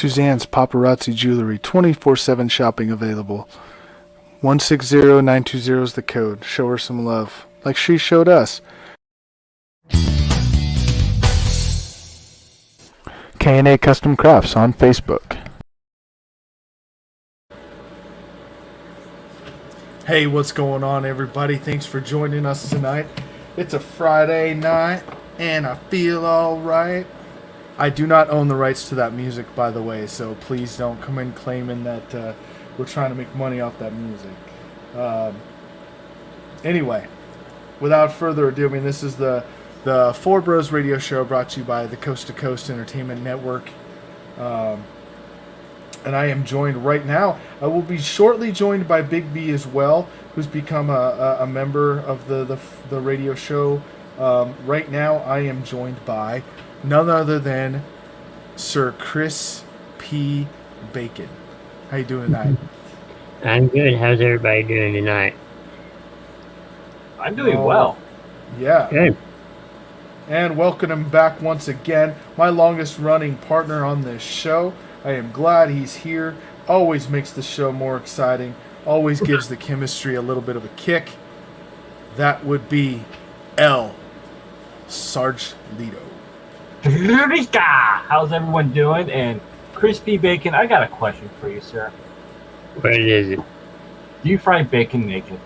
Suzanne's Paparazzi Jewelry, 24/7 shopping available. 160920 is the code. Show her some love, like she showed us. K&A Custom Crafts on Facebook. Hey, what's going on, everybody? Thanks for joining us tonight. It's a Friday night, and I feel alright. I do not own the rights to that music, by the way, so please don't come in claiming that we're trying to make money off that music. Anyway, without further ado, I mean, this is the Four Bros Radio Show brought to you by the Coast to Coast Entertainment Network. And I am joined right now. I will be shortly joined by Big B as well, who's become a member of the radio show. Right now, I am joined by none other than Sir Chris P. Bacon. How you doing tonight? I'm good. How's everybody doing tonight? I'm doing well. Yeah. Good. And welcome him back once again, my longest running partner on this show. I am glad he's here. Always makes the show more exciting. Always gives the chemistry a little bit of a kick. That would be L. Sarge Lido. How's everyone doing? And Crispy Bacon, I got a question for you, sir. What is it? Do you fry bacon naked?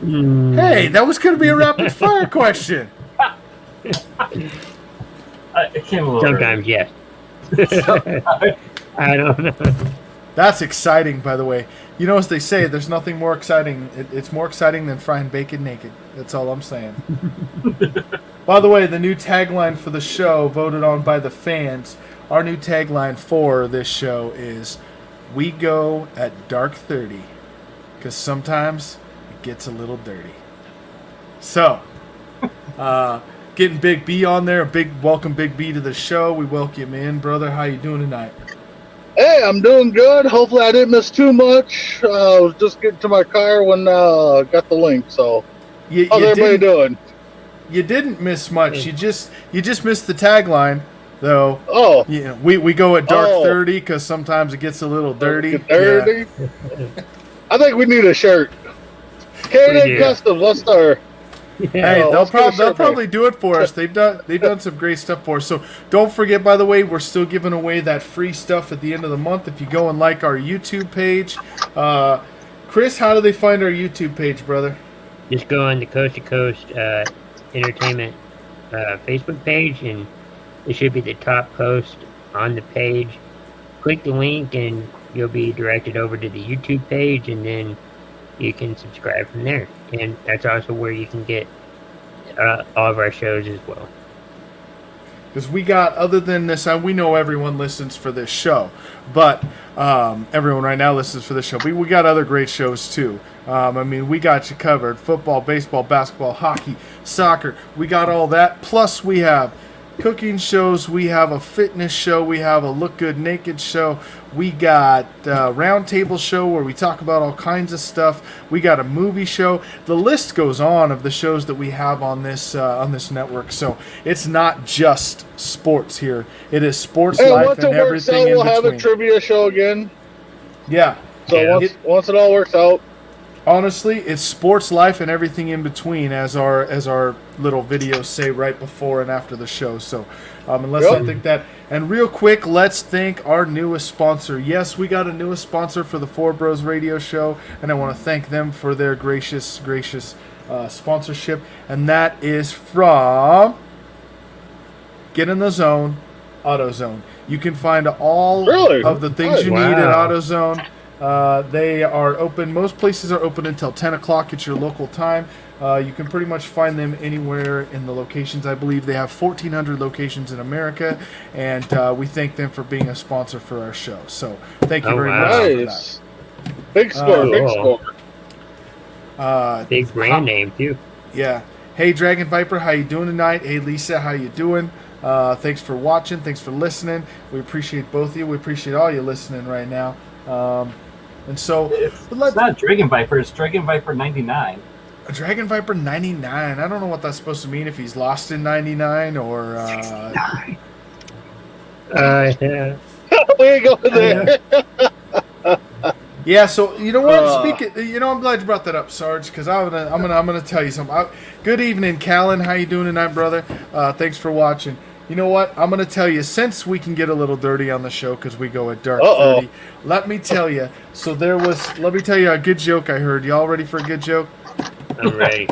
Hey, that was going to be a rapid fire question. It came a little Sometimes, yes. I don't know. That's exciting, by the way. You know, as they say, there's nothing more exciting. It's more exciting than frying bacon naked. That's all I'm saying. By the way, the new tagline for the show, voted on by the fans, our new tagline for this show is, "We go at dark 30, because sometimes it gets a little dirty." So, getting Big B on there. A big welcome, Big B, to the show. We welcome you in, brother. How you doing tonight? Hey, I'm doing good. Hopefully I didn't miss too much. I was just getting to my car when got the link, so how's everybody doing? You didn't miss much. You just missed the tagline, though. Oh. Yeah, we go at dark 30 because sometimes it gets a little dirty. Dirty? Yeah. I think we need a shirt. K&A Customs, let's start. Hey, they'll probably do it for us. They've done some great stuff for us. So don't forget, by the way, we're still giving away that free stuff at the end of the month if you go and like our YouTube page. Chris, how do they find our YouTube page, brother? Just go on the Coast to Coast Entertainment Facebook page, and it should be the top post on the page. Click the link, and you'll be directed over to the YouTube page, and then you can subscribe from there. And that's also where you can get all of our shows as well. Because we got, other than this, we know everyone listens for this show, but everyone right now listens for this show. We got other great shows too. I mean, we got you covered. Football, baseball, basketball, hockey, soccer. We got all that. Plus, we have cooking shows. We have a fitness show. We have a Look Good Naked show. We got a roundtable show where we talk about all kinds of stuff. We got a movie show. The list goes on of the shows that we have on this network. So it's not just sports here. It is sports, life, and everything in between. We'll have a trivia show again. Yeah. So once it all works out. Honestly, it's sports, life, and everything in between, as our little videos say right before and after the show. So, unless I think that. And real quick, let's thank our newest sponsor. Yes, we got a newest sponsor for the Four Bros Radio Show, and I want to thank them for their gracious sponsorship. And that is from Get in the Zone, AutoZone. You can find all of the things you need at AutoZone. They are open. Most places are open until 10 o'clock at your local time. You can pretty much find them anywhere in the locations. I believe they have 1,400 locations in America, and we thank them for being a sponsor for our show. So thank you very much for that. Big score, big score. Big brand name, too. Yeah. Hey, Dragon Viper, how you doing tonight? Hey, Lisa, how you doing? Thanks for watching. Thanks for listening. We appreciate both of you. We appreciate all you listening right now. And so it's not Dragon Viper, it's Dragon Viper 99. Dragon Viper 99. I don't know what that's supposed to mean, if he's lost in 99 or Yeah. We ain't going there. Yeah, so you know what? I'm glad you brought that up, Sarge, because I'm gonna tell you something. Good evening, Callan. How you doing tonight, brother? Thanks for watching. You know what? I'm gonna tell you, since we can get a little dirty on the show because we go at dark 30. Let me tell you. So let me tell you a good joke I heard. Y'all ready for a good joke? I'm ready.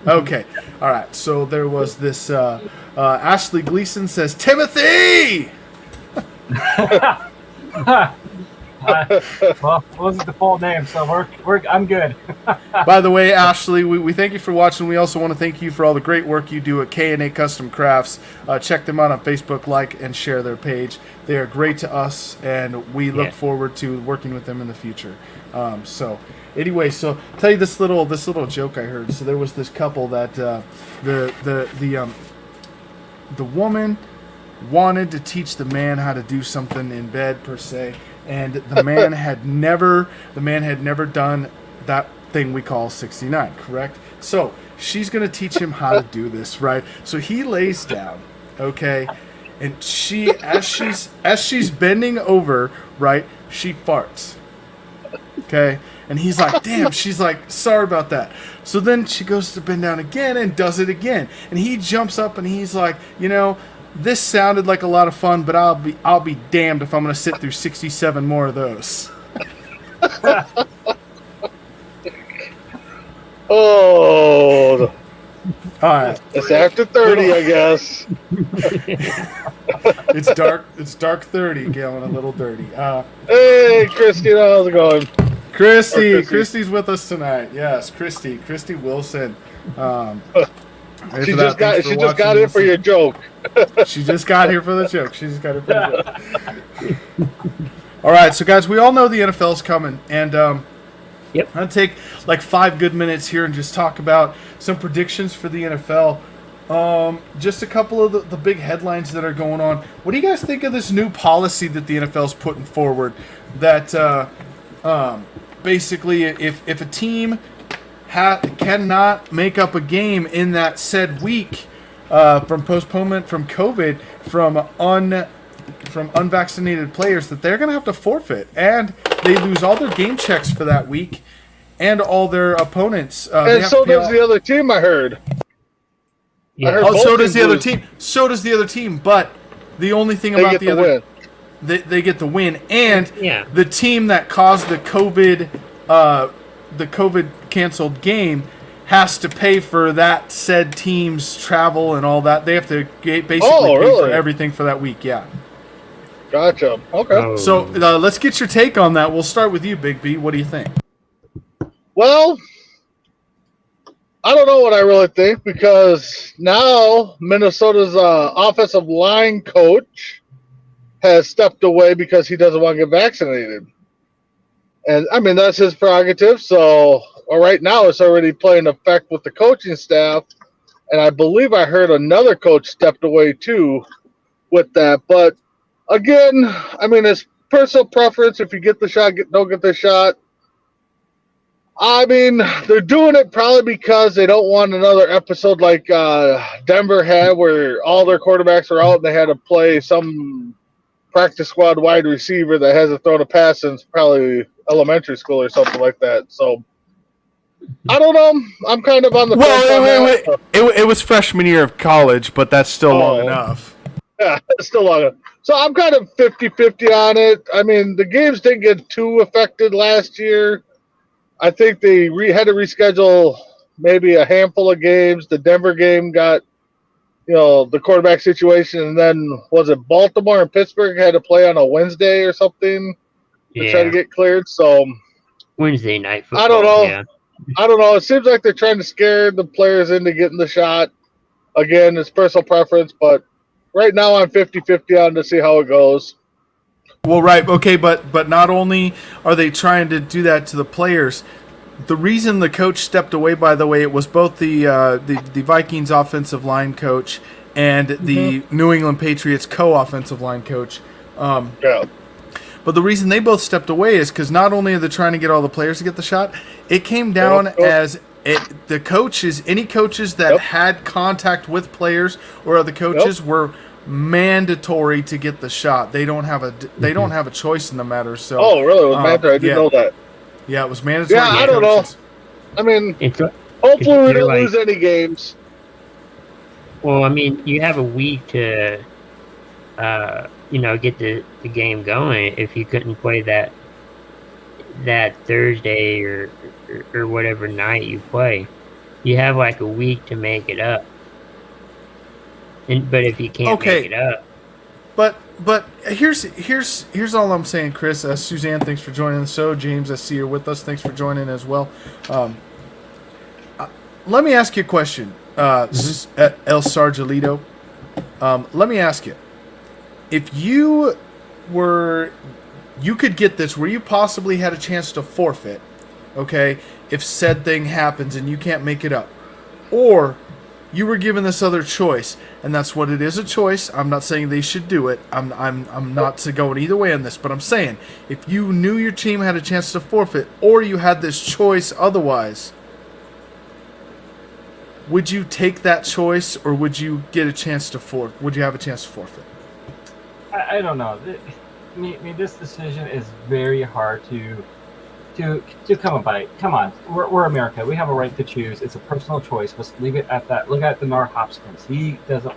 Okay. All right. So there was this. Ashley Gleason says, "Timothy." Well, it wasn't the full name, so I'm good. By the way, Ashley, we thank you for watching. We also want to thank you for all the great work you do at K&A Custom Crafts. Check them out on Facebook, like and share their page. They are great to us, and we look forward to working with them in the future. Anyway, so I'll tell you this little joke I heard. So there was this couple that the woman wanted to teach the man how to do something in bed per se, and the man had never done that thing we call 69, correct? So she's gonna teach him how to do this, right? So he lays down, okay, and she as she's bending over, right, she farts, okay. And he's like, damn, she's like, sorry about that. So then she goes to bend down again and does it again. And he jumps up and he's like, this sounded like a lot of fun, but I'll be damned if I'm going to sit through 67 more of those. Oh. All right. It's after 30, I guess. It's dark 30, Galen, a little dirty. Hey, Christy, how's it going? Christy's with us tonight. Yes, Christy Wilson. She just got in for your joke. She just got here for the joke. All right, so guys, we all know the NFL's coming, and I'm gonna take like 5 good minutes here and just talk about some predictions for the NFL. Just a couple of the big headlines that are going on. What do you guys think of this new policy that the NFL's putting forward? That basically, if a team cannot make up a game in that said week from postponement from COVID from unvaccinated players, that they're going to have to forfeit, and they lose all their game checks for that week and all their opponents. And so does the other team, I heard. Yeah. So does the other team. So does the other team. But the only thing about the other, they get the win, and the team that caused the COVID canceled game has to pay for that said team's travel and all that. They have to basically pay for everything for that week. Yeah. Gotcha. Okay. So let's get your take on that. We'll start with you, Big B. What do you think? Well, I don't know what I really think, because now Minnesota's offensive line coach has stepped away because he doesn't want to get vaccinated. And, I mean, that's his prerogative. So right now it's already playing effect with the coaching staff. And I believe I heard another coach stepped away, too, with that. But, again, I mean, it's personal preference. If you get the shot, don't get the shot. I mean, they're doing it probably because they don't want another episode like Denver had, where all their quarterbacks were out and they had to play some practice squad wide receiver that hasn't thrown a pass since probably elementary school or something like that. So, I don't know. I'm kind of on the fence. It was freshman year of college, but that's still long enough. Yeah, it's still long enough. So, I'm kind of 50-50 on it. I mean, the games didn't get too affected last year. I think they had to reschedule maybe a handful of games. The Denver game got, the quarterback situation, and then was it Baltimore and Pittsburgh had to play on a Wednesday or something to try to get cleared? So Wednesday night football. I don't know. Yeah. I don't know. It seems like they're trying to scare the players into getting the shot. Again, it's personal preference, but right now I'm 50-50 on to see how it goes. Well, right, okay, but not only are they trying to do that to the players, the reason the coach stepped away, by the way, it was both the Vikings offensive line coach and the New England Patriots co-offensive line coach. But the reason they both stepped away is because not only are they trying to get all the players to get the shot, it came down as any coaches that had contact with players or other coaches were mandatory to get the shot. They don't have a choice in the matter. So Oh, really? It was mandatory. I didn't yeah. know that. Yeah, it was mandatory. Yeah, for I don't know. coaches. I mean, It's hopefully we you're don't like- lose any games. well, I mean, you have a week to, get the game going. If you couldn't play that Thursday or whatever night you play, you have like a week to make it up. But if you can't Okay. make it up, But here's all I'm saying, Chris. Suzanne, thanks for joining the show. James, I see you're with us. Thanks for joining as well. Let me ask you a question, El Sargelito. Let me ask you, if you could get this where you possibly had a chance to forfeit, okay, if said thing happens and you can't make it up, or you were given this other choice, and that's what it is, a choice. I'm not saying they should do it. I'm not going either way on this, but I'm saying if you knew your team had a chance to forfeit, or you had this choice otherwise, would you take that choice, or would you get a chance to forfeit? Would you have a chance to forfeit? I don't know. I mean, this decision is very hard to come by. Come on, we're America. We have a right to choose. It's a personal choice. Let's leave it at that. Look at Bernard Hopkins. He doesn't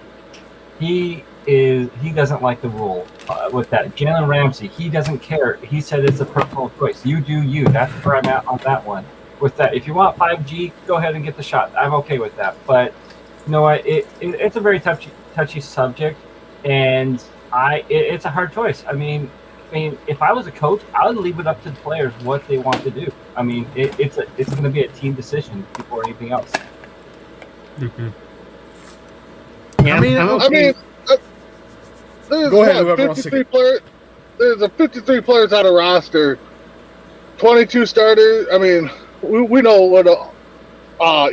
like the rule with that. Jalen Ramsey, he doesn't care. He said it's a personal choice. You do you. That's where I'm at on that one. With that, if you want 5G, go ahead and get the shot. I'm okay with that. But you know what? It's a very touchy subject, and it's a hard choice. I mean, if I was a coach, I would leave it up to the players what they want to do. I mean, it's going to be a team decision before anything else. mm-hmm. I mean, There's Go ahead, whoever wants to 53 players. There's a 53 players on a roster, 22 starters. I mean, we know what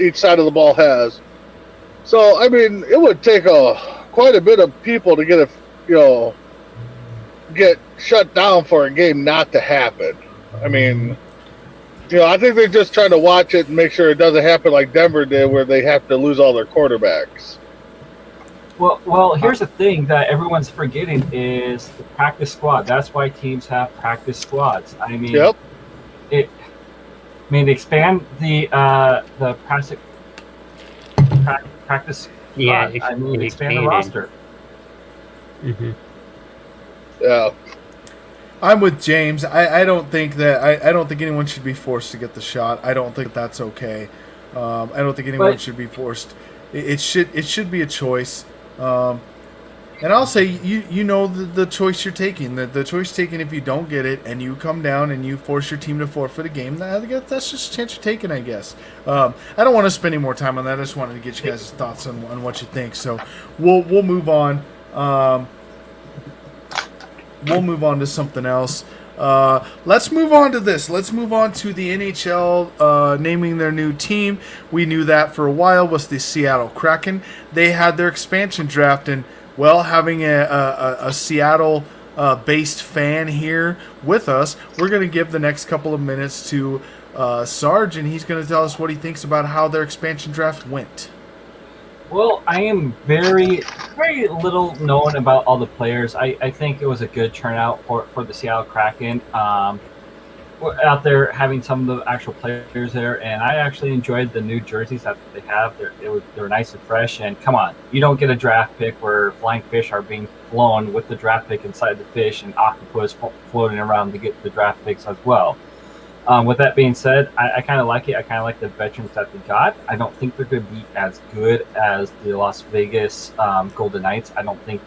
each side of the ball has. So I mean, it would take quite a bit of people to get shut down for a game not to happen. I mean, I think they're just trying to watch it and make sure it doesn't happen like Denver did, where they have to lose all their quarterbacks. Well, here's the thing that everyone's forgetting is the practice squad. That's why teams have practice squads. I mean, Yep. Expand the practice squad. Yeah, expand the expanded. roster. Mm-hmm. Yeah. I'm with James. I don't think that I don't think anyone should be forced to get the shot. I don't think that's okay. I don't think anyone should be forced. It should be a choice. And I'll say the choice you're taking. The choice taken if you don't get it and you come down and you force your team to forfeit a game. That's just a chance you're taking, I guess. I don't want to spend any more time on that. I just wanted to get you guys' thoughts on what you think. So we'll move on. We'll move on to something else. Let's move on to this. Let's move on to the NHL naming their new team. We knew that for a while was the Seattle Kraken. They had their expansion draft, and having a Seattle based fan here with us, we're going to give the next couple of minutes to Sarge, and he's going to tell us what he thinks about how their expansion draft went. Well, I am very, very little known about all the players. I think it was a good turnout for the Seattle Kraken. We're out there having some of the actual players there, and I actually enjoyed the new jerseys that they have. They're nice and fresh, and come on, you don't get a draft pick where flying fish are being flown with the draft pick inside the fish and octopus floating around to get the draft picks as well. With that being said, I kind of like it. I kind of like the veterans that they got. I don't think they're going to be as good as the Las Vegas Golden Knights. I don't think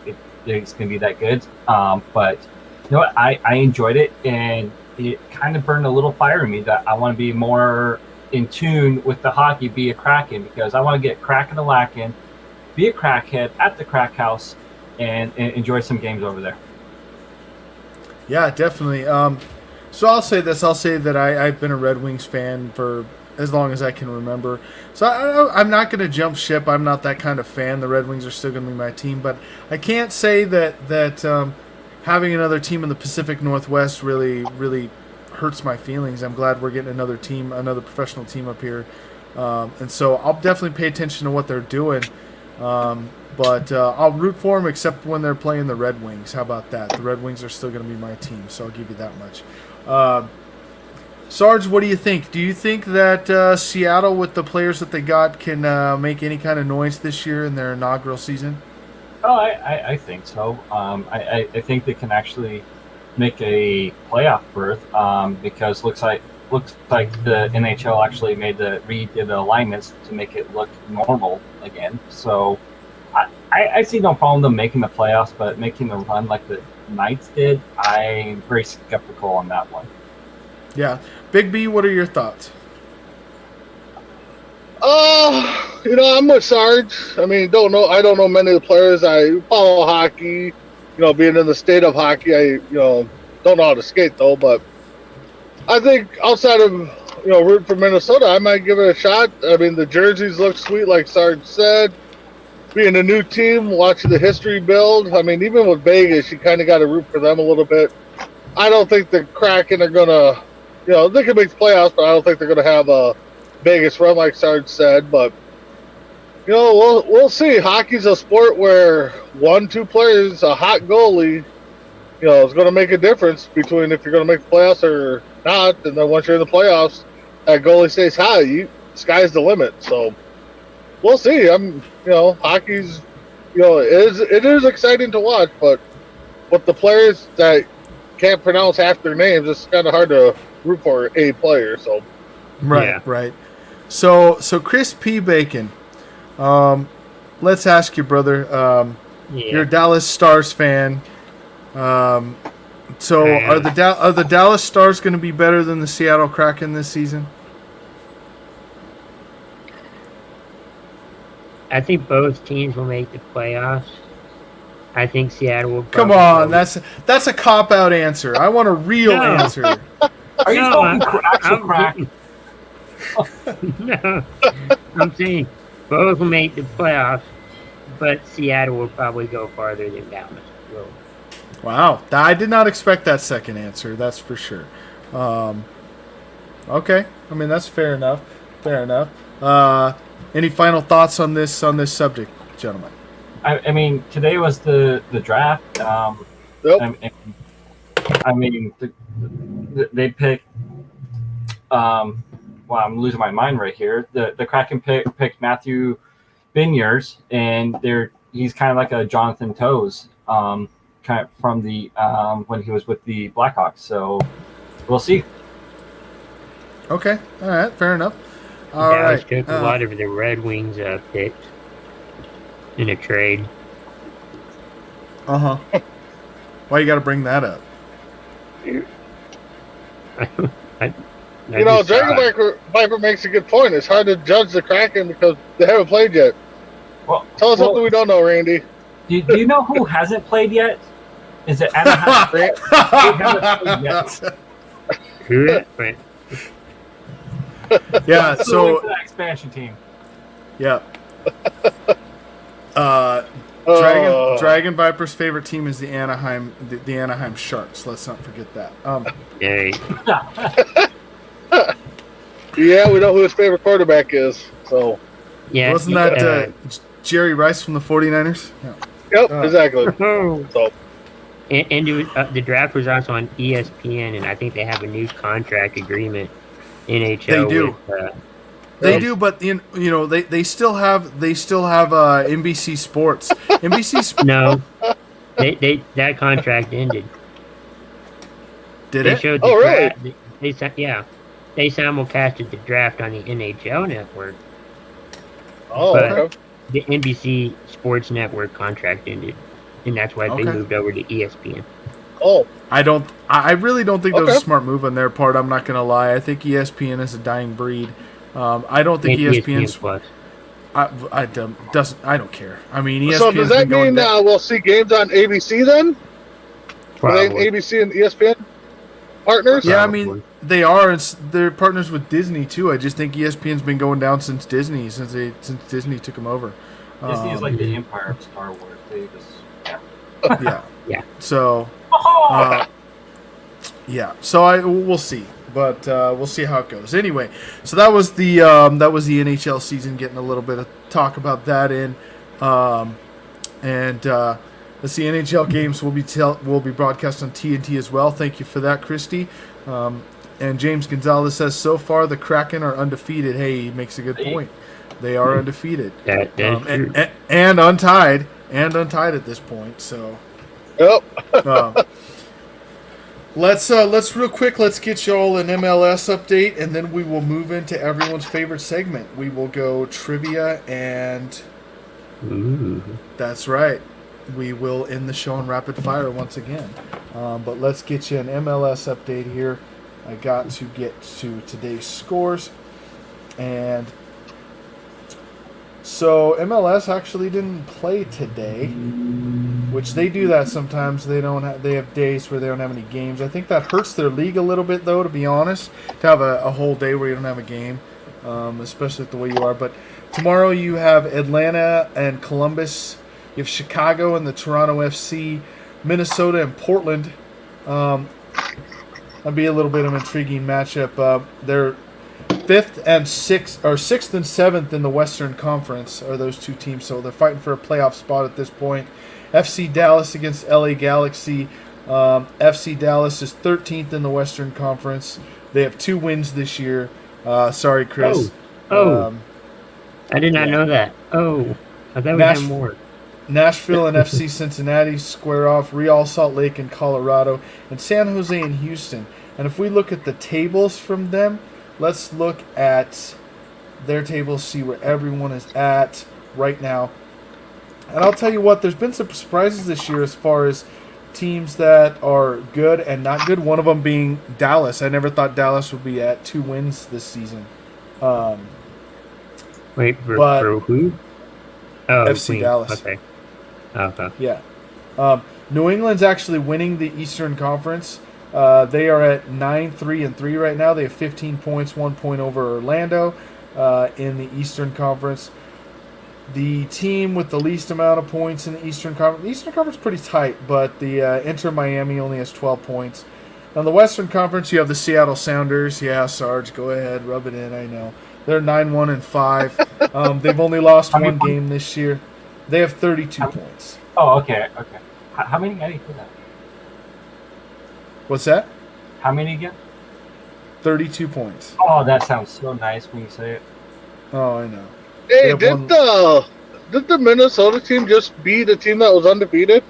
it's going to be that good. But you know what? I enjoyed it, and it kind of burned a little fire in me that I want to be more in tune with the hockey, be a Kraken, because I want to get Kraken a lackin', be a crackhead at the crack house, and enjoy some games over there. Yeah, definitely. So I'll say this. I'll say that I've been a Red Wings fan for as long as I can remember. So I'm not going to jump ship. I'm not that kind of fan. The Red Wings are still going to be my team. But I can't say that having another team in the Pacific Northwest really hurts my feelings. I'm glad we're getting another team, another professional team up here. And so I'll definitely pay attention to what they're doing. But I'll root for them except when they're playing the Red Wings. How about that? The Red Wings are still going to be my team, so I'll give you that much. Sarge, what do you think? Do you think that Seattle, with the players that they got, can make any kind of noise this year in their inaugural season? Oh, I think so. I think they can actually make a playoff berth because looks like the NHL actually redid the alignments to make it look normal again. So I see no problem them making the playoffs, but making the run like the Knights did, I'm very skeptical on that one. Yeah. Big B, what are your thoughts? I'm with Sarge. I mean, I don't know many of the players. I follow hockey. Being in the state of hockey, I don't know how to skate though. But I think outside of rooting for Minnesota, I might give it a shot. I mean, the jerseys look sweet, like Sarge said. Being a new team, watching the history build. I mean, even with Vegas, you kind of got to root for them a little bit. I don't think the Kraken are gonna, they can make the playoffs, but I don't think they're gonna have a Vegas run like Sarge said. But we'll see. Hockey's a sport where 1-2 players, a hot goalie, is going to make a difference between if you're going to make the playoffs or not. And then once you're in the playoffs, that goalie stays high. Sky's the limit. So we'll see. Hockey's, it is exciting to watch, but with the players that can't pronounce half their names, it's kind of hard to root for a player. So Right. So Chris P. Bacon, let's ask you, brother. You're a Dallas Stars fan. Are the Dallas Stars going to be better than the Seattle Kraken this season? I think both teams will make the playoffs. I think Seattle will. Come on, that's a cop-out answer. I want a real answer. Are you talking actual crack? No, I'm saying both will make the playoffs, but Seattle will probably go farther than Dallas will. Wow, I did not expect that second answer. That's for sure. Okay, I mean that's fair enough. Any final thoughts on this subject, gentlemen? I mean, today was the draft. Yep. They picked. Wow, I'm losing my mind right here. The Kraken picked Matthew Beniers, and he's kind of like a Jonathan Toews, kind of from the when he was with the Blackhawks. So we'll see. Okay, all right, fair enough. All Dallas right. took a lot of the Red Wings picks in a trade. Why you got to bring that up? Dragon Viper makes a good point. It's hard to judge the Kraken because they haven't played yet. Well, tell us something we don't know, Randy. Do you know who hasn't played yet? Is it Anaheim? They haven't played yet. Who? Yeah. So the expansion team. Yeah. Dragon Viper's favorite team is the Anaheim Sharks. Let's not forget that. Yay. Yeah, we know who his favorite quarterback is. So yeah, wasn't that Jerry Rice from the 49ers? Yeah. Yep, exactly. So. And the draft was also on ESPN, and I think they have a new contract agreement. NHL. They do. They do, but they still have NBC Sports. NBC. No, they that contract ended. Did they it? Showed the draft. Really? They simulcasted the draft on the NHL network. Oh, but okay. The NBC Sports Network contract ended, and that's why they moved over to ESPN. Oh, I really don't think that was a smart move on their part. I'm not going to lie. I think ESPN is a dying breed. I don't think ESPN's. Plus. I don't care. I mean, ESPN. So does that mean we'll see games on ABC then? Probably. Are they ABC and ESPN partners? Yeah, I mean they are. They're partners with Disney too. I just think ESPN's been going down since Disney Disney took them over. Disney is like the empire of Star Wars. They just yeah. So. So we'll see, but we'll see how it goes. Anyway, so that was the NHL season. Getting a little bit of talk about that in. And let's see, NHL games will be broadcast on TNT as well. Thank you for that, Christy. And James Gonzalez says, so far the Kraken are undefeated. Hey, he makes a good point. They are undefeated. That is true. And untied. And untied at this point. So Yep. let's real quick, let's get y'all an MLS update, and then we will move into everyone's favorite segment. We will go trivia, and Ooh. that's right. We will end the show on rapid fire once again. But let's get you an MLS update here. I got to get to today's scores. And so MLS actually didn't play today, which they do that sometimes. They have days where they don't have any games. I think that hurts their league a little bit, though, to be honest, to have a whole day where you don't have a game, especially the way you are. But tomorrow you have Atlanta and Columbus. You have Chicago and the Toronto FC, Minnesota and Portland. That'll be a little bit of an intriguing matchup. They're sixth and seventh in the Western Conference are those two teams, so they're fighting for a playoff spot at this point. FC Dallas against LA Galaxy. FC Dallas is 13th in the Western Conference. They have 2 wins this year. Sorry, Chris. I did not know that. I thought we had more. Nashville and FC Cincinnati square off, Real Salt Lake and Colorado, and San Jose and Houston. And if we look at the tables from them, let's look at their tables, see where everyone is at right now. And I'll tell you what, there's been some surprises this year as far as teams that are good and not good. One of them being Dallas. I never thought Dallas would be at 2 wins this season. Wait, for who? Oh, FC Queen. Dallas. Okay. Yeah. New England's actually winning the Eastern Conference. They are at 9-3-3 right now. They have 15 points, 1 point over Orlando in the Eastern Conference. The team with the least amount of points in the Eastern Conference is pretty tight, but the Inter Miami only has 12 points. Now, the Western Conference, you have the Seattle Sounders. Yeah, Sarge, go ahead, rub it in. I know they're 9-1-5. They've only lost 1 game this year. They have 32 points. Oh, okay. How many? How do you put that? What's that? How many again? 32 points. Oh, that sounds so nice when you say it. Oh, I know. Hey, did the Minnesota team just beat a team that was undefeated?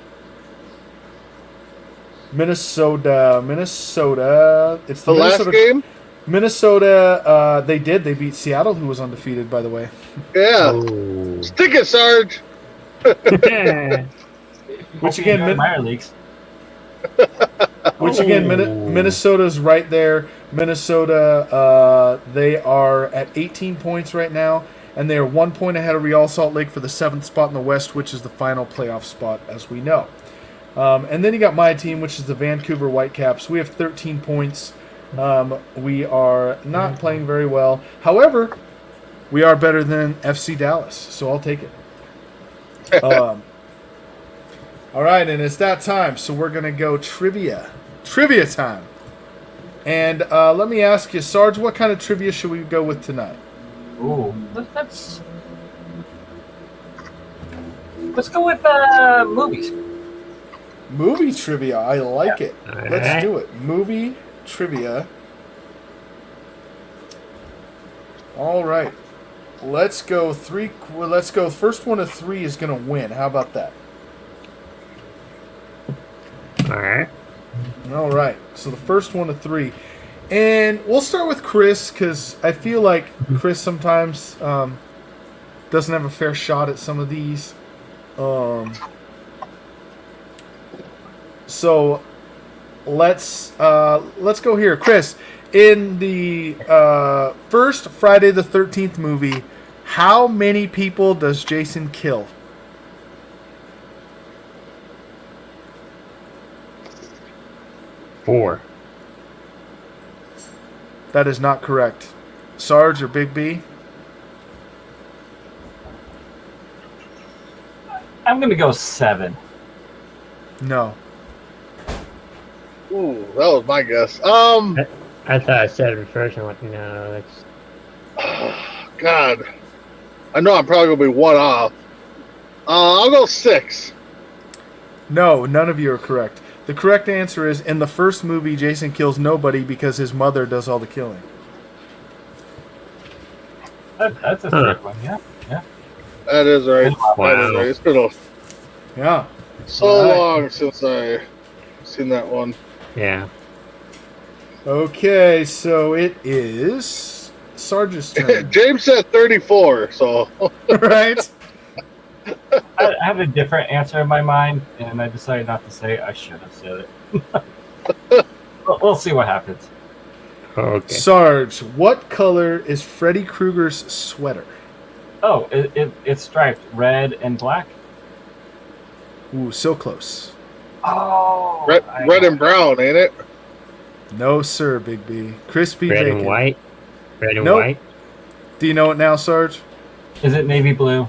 Minnesota. It's The last game? Minnesota, they did. They beat Seattle, who was undefeated, by the way. Yeah. Oh. Stick it, Sarge. Which again, minor leagues. Minnesota's right there. Minnesota, they are at 18 points right now, and they are 1 point ahead of Real Salt Lake for the 7th spot in the West, which is the final playoff spot, as we know. And then you got my team, which is the Vancouver Whitecaps. We have 13 points. We are not playing very well. However, we are better than FC Dallas, so I'll take it. All right, and it's that time, so we're going to go trivia. Trivia time. And let me ask you, Sarge, what kind of trivia should we go with tonight? Ooh, let's go with movies. Movie trivia. I like it. All Let's right. do it. Movie trivia. All right. Let's go three. Well, let's go. First one of 3 is going to win. How about that? All right. All right. So the first one of 3. And we'll start with Chris because I feel like Chris sometimes doesn't have a fair shot at some of these. So let's go here. Chris, in the first Friday the 13th movie, how many people does Jason kill? Four. That is not correct. Sarge or Big B? I'm gonna go 7. No. Ooh, that was my guess. I thought I said it first. I'm like, no, that's. God. I know I'm probably going to be one off. I'll go 6. No, none of you are correct. The correct answer is in the first movie, Jason kills nobody because his mother does all the killing. That's a fair one. Yeah. That is right. Wow. That is right. It's been Yeah. so Alright. long since I seen that one. Yeah. Okay, so it is Sarge's turn. James said 34, so Right? I have a different answer in my mind, and I decided not to say it. I should have said it. We'll see what happens. Okay. Sarge, what color is Freddy Krueger's sweater? Oh, it's striped red and black. Ooh, so close. Oh, red and brown, ain't it? No, sir, Big B. Crispy Red bacon. and white. Red and Nope. white. Do you know it now, Sarge? Is it navy blue?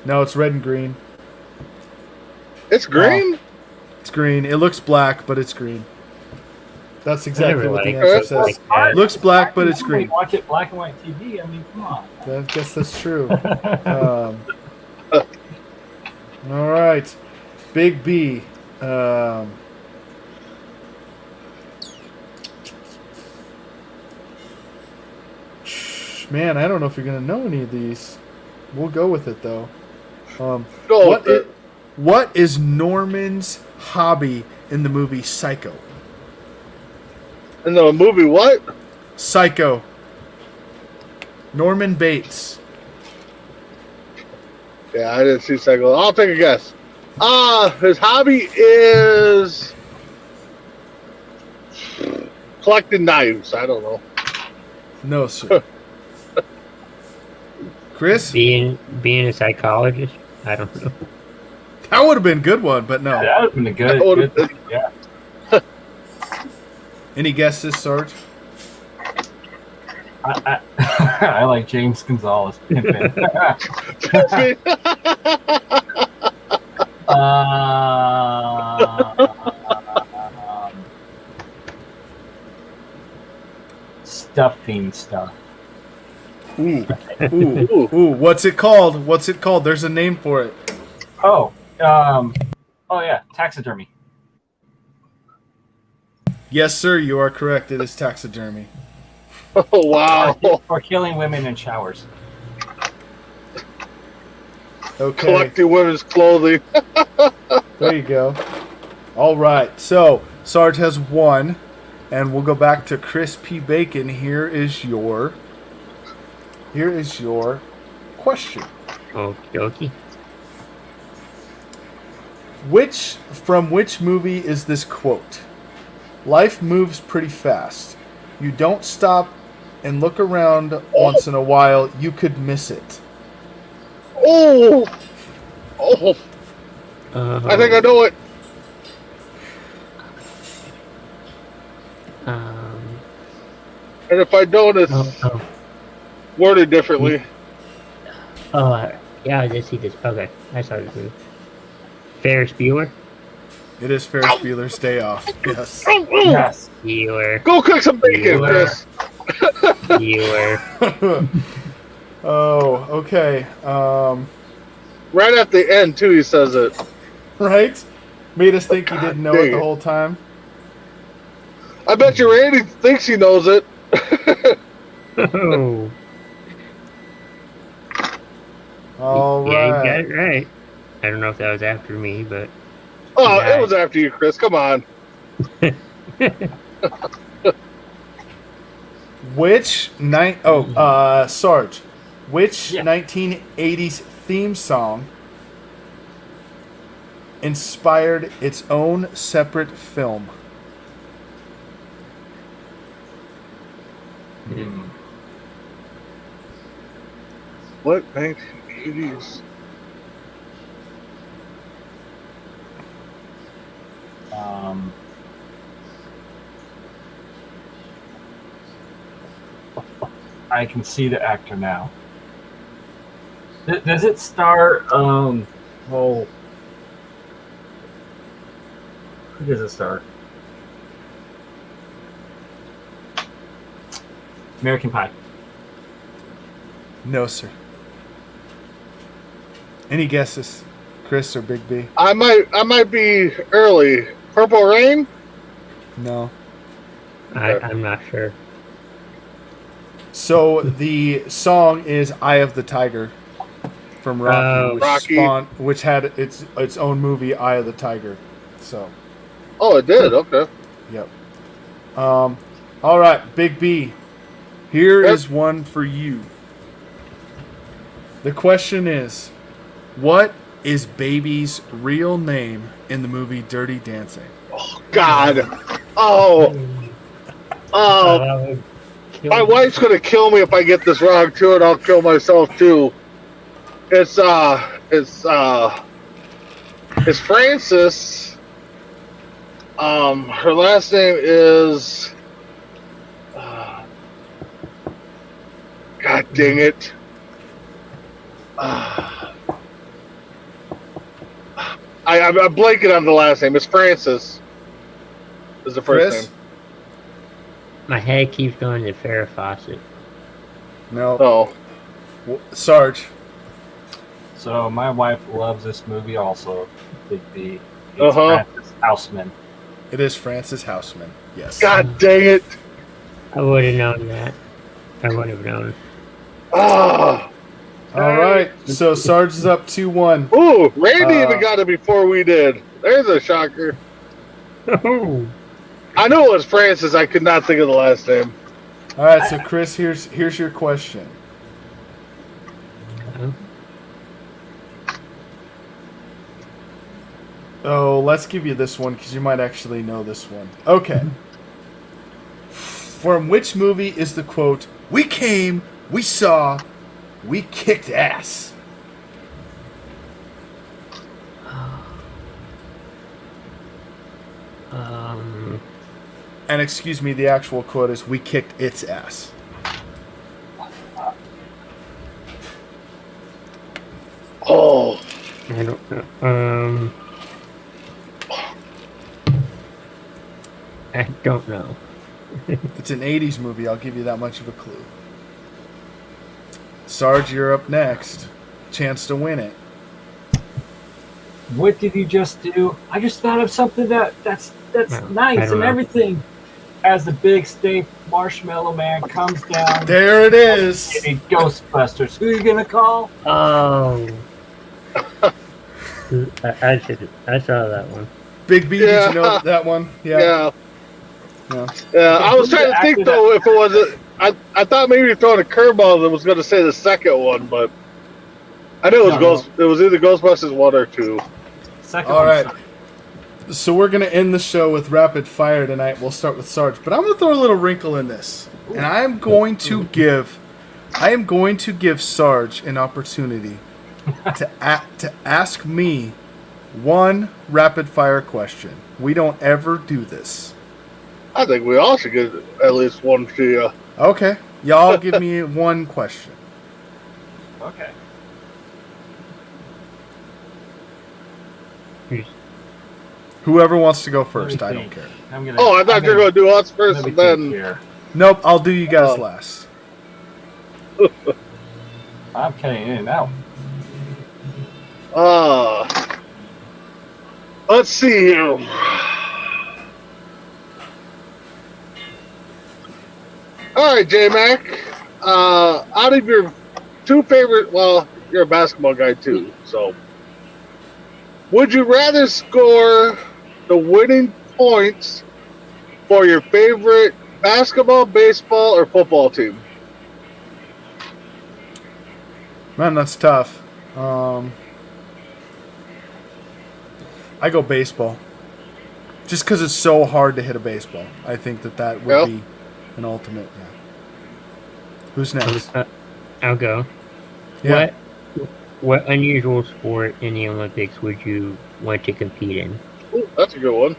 No, it's red and green. It's green. It's green. It looks black, but it's green. That's exactly what the like answer it. says. Like that. Looks black, but it's When you green. watch it black and white TV. I mean, come on. I guess that's true. All right. Big B. Man, I don't know if you're going to know any of these. We'll go with it, though. Go What with it. what is Norman's hobby in the movie Psycho? In the movie, what? Psycho. Norman Bates. Yeah, I didn't see Psycho. I'll take a guess. His hobby is collecting knives. I don't know. No, sir. Chris? Being a psychologist. I don't know. That would have been a good one, but no. That would have been a good. That would've good yeah. Any guesses, Sarge? I like James Gonzalez. Stuffing stuff. Ooh. Ooh. What's it called? What's it called? There's a name for it. Oh yeah, taxidermy. Yes, sir, you are correct. It is taxidermy. Oh, wow. For killing women in showers. Okay. Collecting women's clothing. There you go. All right. So, Sarge has one, and we'll go back to Chris P. Bacon. Here is your question. Okie dokie. From which movie is this quote? Life moves pretty fast. You don't stop and look around once in a while, you could miss it. Oh. I think I know it. And if I don't, it's worded differently. Yeah, I did see this. Okay, I saw this movie. Ferris Bueller. It is Ferris Bueller's Day Off. Yes. Yes. Bueller. Go cook some bacon, Bueller. Chris. Bueller. Oh, okay. Right at the end, too, he says it. Right? Made us think you didn't know it the whole time. I bet you Randy thinks he knows it. Oh. All Yeah, you right. got it right. I don't know if that was after me, but Oh, Yeah. it was after you, Chris. Come on. Sarge. Which Yeah. 1980s theme song inspired its own separate film? What 1980s? I can see the actor now. Does it star? Who does it star? American Pie. No, sir. Any guesses? Chris or Big B? I might be early. Purple Rain? No. I'm not sure. So the song is "Eye of the Tiger" from Rocky, Oh. which, Rocky. which had its own movie, "Eye of the Tiger." So, Oh, it did. Okay. yep. All right, Big B. Here Yep. is one for you. The question is, what is Baby's real name in the movie Dirty Dancing? God. Oh. Oh. That would kill My me. wife's gonna kill me if I get this wrong too, and I'll kill myself too. It's Francis. Her last name is. God dang it. I'm blanking on the last name. It's Francis. Is the first Chris? name? My head keeps going to Farrah Fawcett. No. Oh. Sarge. So my wife loves this movie also. Big B. It's Uh-huh. Francis Houseman. It is Francis Houseman. Yes. God dang it. I would have known that. I would have known. Ah. All right. So Sarge is up 2-1. Ooh, Randy Uh, even got it before we did. There's a shocker. Oh. I knew it was Francis. I could not think of the last name. All right. So Chris, here's your question. Oh, let's give you this one because you might actually know this one. Okay. From which movie is the quote, "We came, we saw, we kicked ass"? And excuse me, the actual quote is, "We kicked its ass." Oh, I don't know. I don't know. It's an 80s movie, I'll give you that much of a clue. Sarge, you're up next. Chance to win it. What did you just do? I just thought of something that's No, I nice don't and know. everything. As the big steak marshmallow man comes down, There it is. getting Ghostbusters. Who are you gonna call? Oh. I saw that one. Big B, did Yeah. you know that one? yeah. Yeah. Yeah, I was trying to think though if it was I thought maybe you're throwing a curveball that was going to say the second one, but I knew it was No. It was either Ghostbusters 1 or 2. Second All one. right. So we're going to end the show with rapid fire tonight. We'll start with Sarge, but I'm going to throw a little wrinkle in this. And I am going to give Sarge an opportunity to ask me one rapid fire question. We don't ever do this. I think we all should get at least one to you. Okay. Y'all give me one question. Okay. Whoever wants to go Let me first, I don't think. care. I'm gonna, Oh, I thought you were going to do us first let me and think then. here. Nope, I'll do you guys Oh. last. I'm cutting in and out. Let's see here. All right, J-Mac. Out of your two favorite, well, you're a basketball guy too, so would you rather score the winning points for your favorite basketball, baseball, or football team? Man, that's tough. I go baseball. Just because it's so hard to hit a baseball. I think that would Yep. be an ultimate. Yeah. Who's next? I'll go. Yeah. What unusual sport in the Olympics would you want to compete in? Ooh, that's a good one.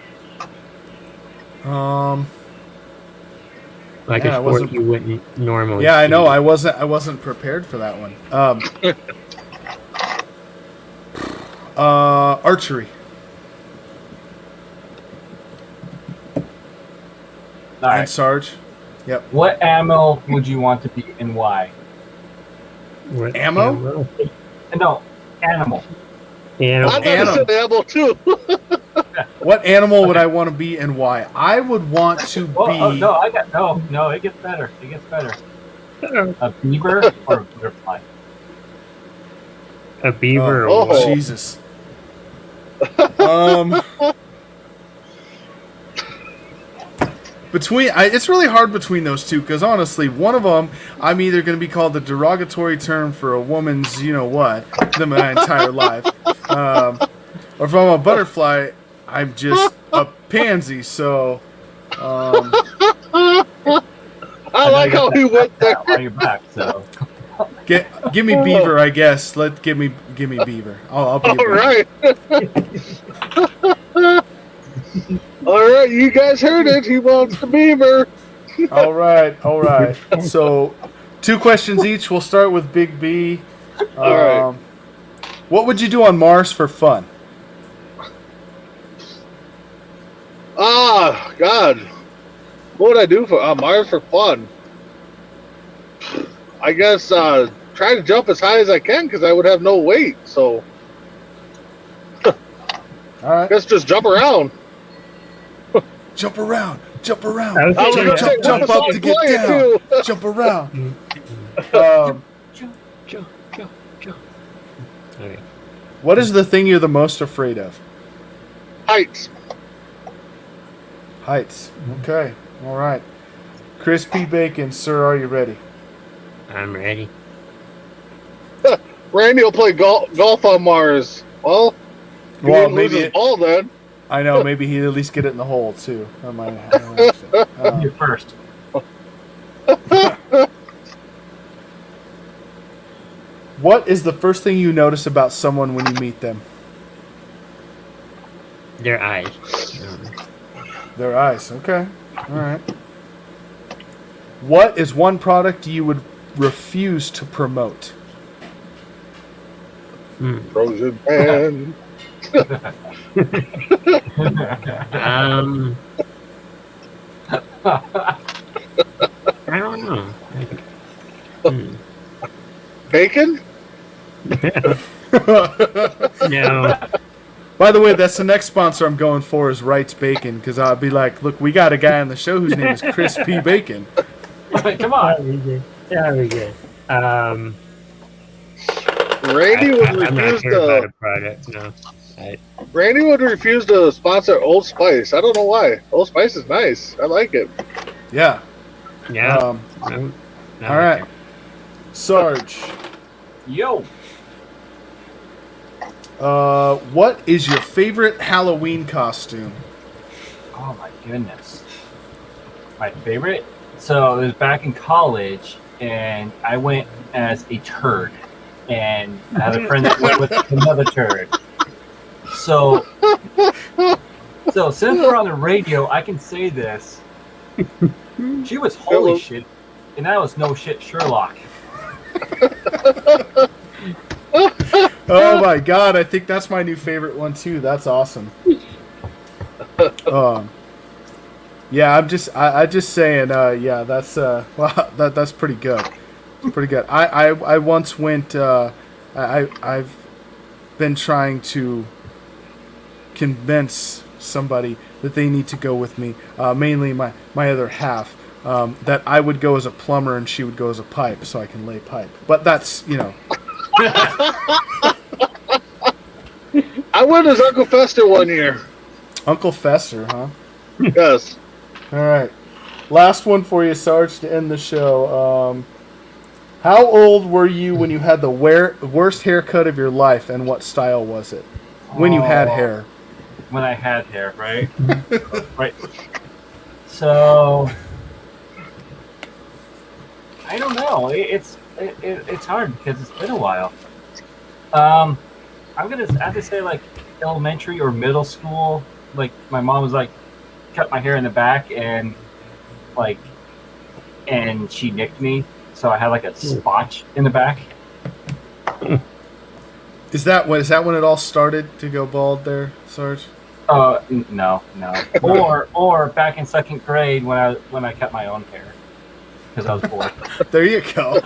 Like Yeah, I a sport wasn't- you wouldn't normally. Yeah, I see. know. I wasn't prepared for that one. Archery. All And right. Sarge. Yep. What ammo would you want to be and why? What Ammo? No, animal. Yeah. I'm gonna Animal. say animal too. What animal would I want to be and why? I would want to be. Oh, no, no. It gets better. It gets better. A beaver or a butterfly? A beaver. Oh, Oh. Jesus. It's really hard between those two because honestly, one of them I'm either going to be called the derogatory term for a woman's, you know what, than my entire life, or if I'm a butterfly, I'm just a pansy. So, I like how he went there. On your back, so. give me beaver, I guess. Give me beaver. I'll be a All beaver. right. All right, you guys heard it. He wants the beaver. All right. So, 2 questions each. We'll start with Big B. All right. What would you do on Mars for fun? Ah, God. What would I do for Mars for fun? I guess try to jump as high as I can because I would have no weight. So All right. I guess just jump around. Jump around. I was I was thinking gonna of- say, Jump what up was to I get playing, down. too? Jump around. Jump. Okay. What is the thing you're the most afraid of? Heights. Heights. Okay. All right. Crispy bacon, sir. Are you ready? I'm ready. Randy will play golf on Mars. Well, he Well, wouldn't lose maybe his ball then. I know. Maybe he'd at least get it in the hole too. I might. You're first. What is the first thing you notice about someone when you meet them? Their eyes. Their eyes. Okay. All right. What is one product you would refuse to promote? Frozen pan. I don't know. Bacon? No. By the way, that's the next sponsor I'm going for is Wright's Bacon because I'll be like, look, we got a guy on the show whose name is Chris P. Bacon. Come on. That'll be good. Randy would I'm not refuse sure about to. a product. No. Randy would refuse to sponsor Old Spice. I don't know why. Old Spice is nice. I like it. Yeah. No. All No, right. Sarge, Yo. what is your favorite Halloween costume? Oh my goodness. My favorite? So it was back in college, and I went as a turd, and I had a friend that went with another turd. So since we're on the radio, I can say this. She was holy shit, and I was no shit Sherlock. Oh my god, I think that's my new favorite one too. That's awesome. Yeah, I just saying, yeah, that's well, that's pretty good. Pretty good. I once went. I've been trying to convince somebody that they need to go with me. Mainly my other half. That I would go as a plumber and she would go as a pipe, so I can lay pipe. But that's I went as Uncle Fester one year. Uncle Fester, huh? Yes. All right. Last one for you, Sarge, to end the show. How old were you when you had the worst haircut of your life, and what style was it? When you had hair. When I had hair, right? Right. So I don't know. It's hard because it's been a while. I have to say like elementary or middle school. Like my mom was like cut my hair in the back and she nicked me, so I had like a spotch in the back. Is that when it all started to go bald there, Sarge? No. Or back in second grade when I cut my own hair because I was bored. There you go.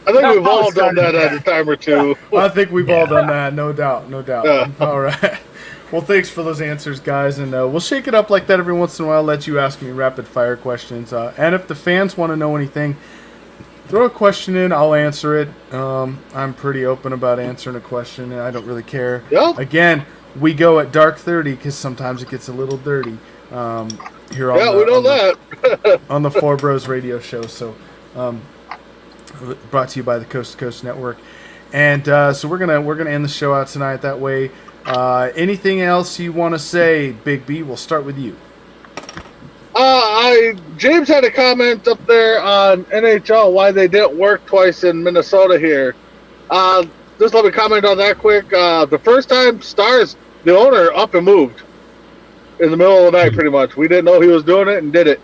I think we've all done that at a time or two. I think we've all done that, no doubt, no doubt. Yeah. All right. Well, thanks for those answers, guys, and we'll shake it up like that every once in a while. Let you ask me rapid fire questions, and if the fans want to know anything, throw a question in. I'll answer it. I'm pretty open about answering a question, and I don't really care. Yeah. Again, we go at dark 30 because sometimes it gets a little dirty. Here on Yeah, the, we know on the- that. on the Four Bros radio show. So, brought to you by the Coast to Coast Network. And so we're gonna end the show out tonight that way. Anything else you want to say, Big B? We'll start with you. James had a comment up there on NHL why they didn't work twice in Minnesota here. Just let me comment on that quick. The first time, Stars, the owner, up and moved in the middle of the night, pretty much. We didn't know he was doing it and did it.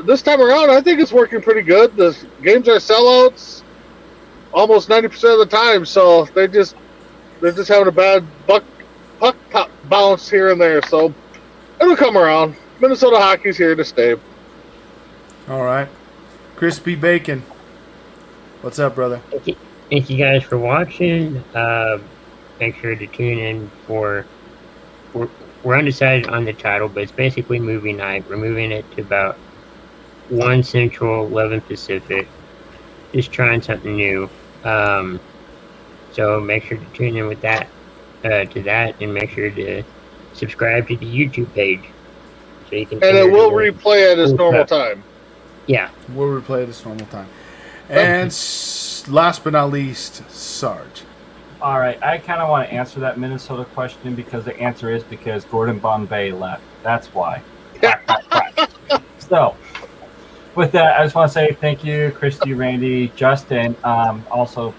This time around, I think it's working pretty good. The games are sellouts almost 90% of the time, so they're just having a bad puck bounce here and there. So it'll come around. Minnesota hockey's here to stay. All right, Crispy Bacon. What's up, brother? Thank you guys for watching. Make sure to tune in for. We're undecided on the title, but it's basically movie night. We're moving it to about 1 Central, 11 Pacific. Just trying something new. So make sure to tune in with that, and make sure to subscribe to the YouTube page. So you can. And it will replay at its normal time. Yeah. We'll replay this normal time. And last but not least, Sarge. All right, I kind of want to answer that Minnesota question because the answer is because Gordon Bombay left. That's why. So, with that, I just want to say thank you, Christy, Randy, Justin. Also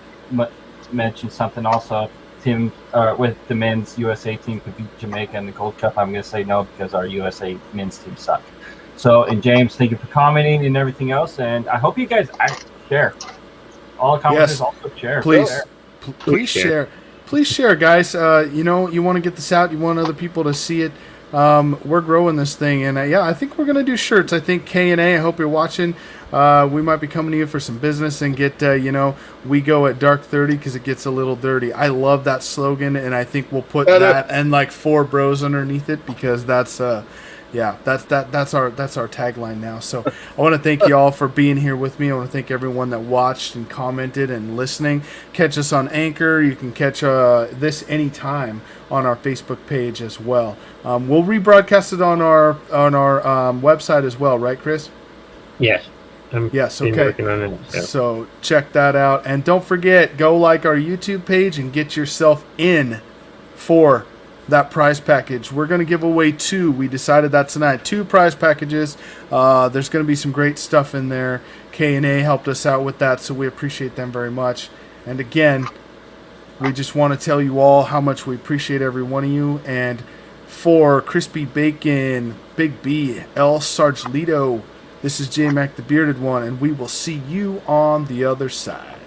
mentioned something also. Tim, with the men's USA team could beat Jamaica in the Gold Cup. I'm going to say no because our USA men's team suck. So, and James, thank you for commenting and everything else. And I hope you guys share. All the commenters also share. Please. Share. Please share. Please share, guys. You want to get this out. You want other people to see it. We're growing this thing, and I think we're gonna do shirts. I think K&A. I hope you're watching. We might be coming to you for some business and get. We go at dark 30 because it gets a little dirty. I love that slogan, and I think we'll put that and like 4 bros underneath it because that's our tagline now. So I want to thank you all for being here with me. I want to thank everyone that watched and commented and listening. Catch us on Anchor. You can catch this anytime on our Facebook page as well. We'll rebroadcast it on our website as well, right, Chris? Yes. Yes. Been Okay. working on it, So check that out, and don't forget, go like our YouTube page and get yourself in for that prize package. We're going to give away 2. We decided that tonight. 2 prize packages. There's going to be some great stuff in there. K&A helped us out with that, so we appreciate them very much. And again, we just want to tell you all how much we appreciate every one of you. And for Crispy Bacon, Big B, El Sargelito, this is J Mac the Bearded One, and we will see you on the other side.